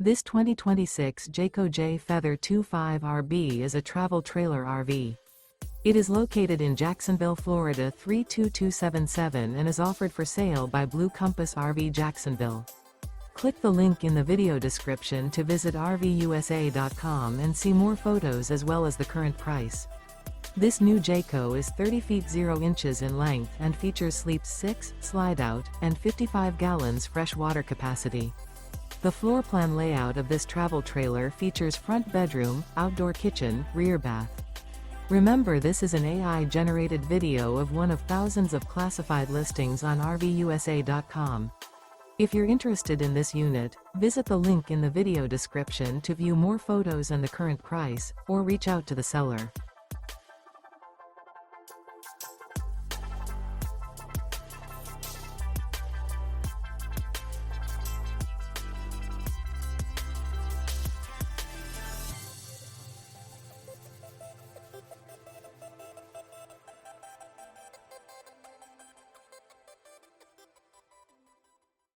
This 2026 Jayco Jay Feather 25RB is a travel trailer RV. It is located in Jacksonville, Florida 32277 and is offered for sale by Blue Compass RV Jacksonville. Click the link in the video description to visit RVUSA.com and see more photos as well as the current price. This new Jayco is 30 feet 0 inches in length and features sleeps 6, Slideout, and 55 gallons fresh water capacity. The floor plan layout of this travel trailer features front bedroom, outdoor kitchen, rear bath. Remember, this is an AI-generated video of one of thousands of classified listings on RVUSA.com. If you're interested in this unit, visit the link in the video description to view more photos and the current price, or reach out to the seller.